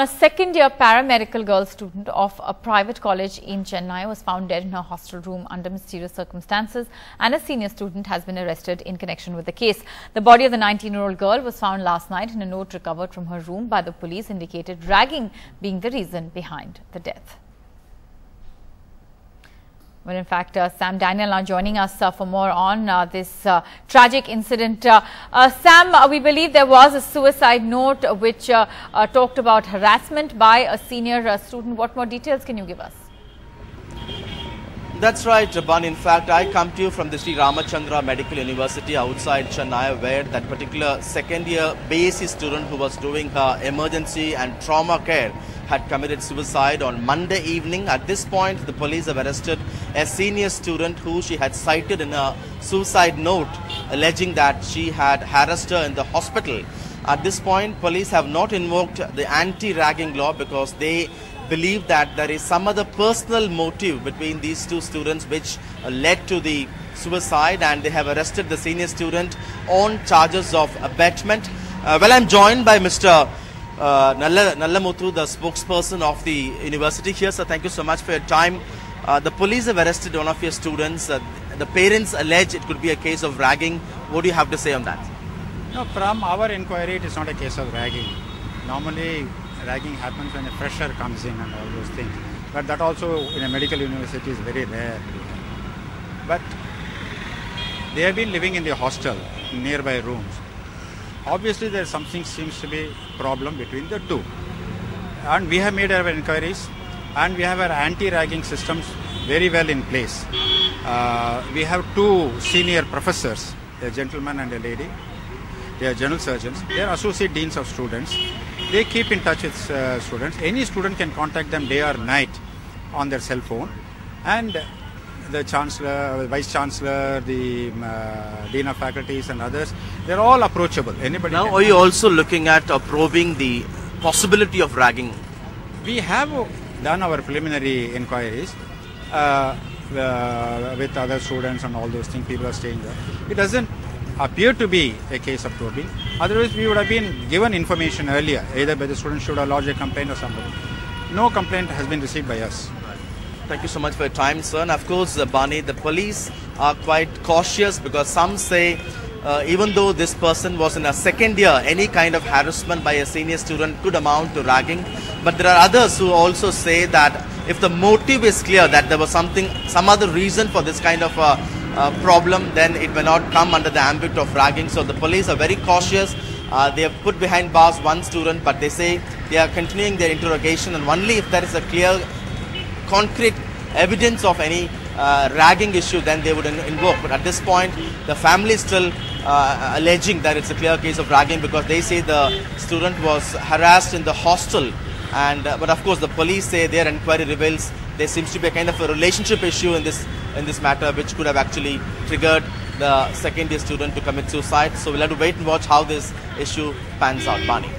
A second-year paramedical girl student of a private college in Chennai was found dead in her hostel room under mysterious circumstances, and a senior student has been arrested in connection with the case. The body of the 19-year-old girl was found last night, and a note recovered from her room by the police indicated ragging being the reason behind the death. Well, in fact, Sam Daniel now joining us for more on this tragic incident. Sam, we believe there was a suicide note which talked about harassment by a senior student. What more details can you give us? That's right, Jaban. In fact, I come to you from the Sri Ramachandra Medical University outside Chennai, where that particular second-year BSc student who was doing her emergency and trauma care had committed suicide on Monday evening. At this point, the police have arrested a senior student who she had cited in a suicide note, alleging that she had harassed her in the hospital. At this point, police have not invoked the anti-ragging law because they believe that there is some other personal motive between these two students which led to the suicide, and they have arrested the senior student on charges of abetment. Well, I'm joined by Mr. Nallamuthu, the spokesperson of the university here. So thank you so much for your time. The police have arrested one of your students. The parents allege it could be a case of ragging. What do you have to say on that? No, from our inquiry, it is not a case of ragging. Normally, ragging happens when a fresher comes in and all those things. But that also in a medical university is very rare. But they have been living in the hostel, in nearby rooms. Obviously, there something seems to be problem between the two. And we have made our inquiries, and we have our anti-ragging systems very well in place. We have two senior professors, a gentleman and a lady. They are general surgeons. They are associate deans of students. They keep in touch with students. Any student can contact them day or night on their cell phone. And the chancellor, vice chancellor, the dean of faculties and others, they're all approachable. Anybody. Now, are you also looking at probing the possibility of ragging? We have done our preliminary inquiries with other students and all those things. People are staying there. It doesn't appear to be a case of probing. Otherwise, we would have been given information earlier, either by the students should have lodged a complaint or somebody. No complaint has been received by us. Thank you so much for your time, sir. And of course, Bani, the police are quite cautious because some say even though this person was in a second year, any kind of harassment by a senior student could amount to ragging. But there are others who also say that if the motive is clear, that there was some other reason for this kind of problem, then it may not come under the ambit of ragging. So the police are very cautious. They have put behind bars one student, but they say they are continuing their interrogation, and only if there is a clear, concrete evidence of any ragging issue, then they would invoke. But at this point, the family is still alleging that it's a clear case of ragging because they say the student was harassed in the hostel. And but of course, the police say their inquiry reveals there seems to be a kind of a relationship issue in this matter, which could have actually triggered the second-year student to commit suicide. So we'll have to wait and watch how this issue pans out, Bani.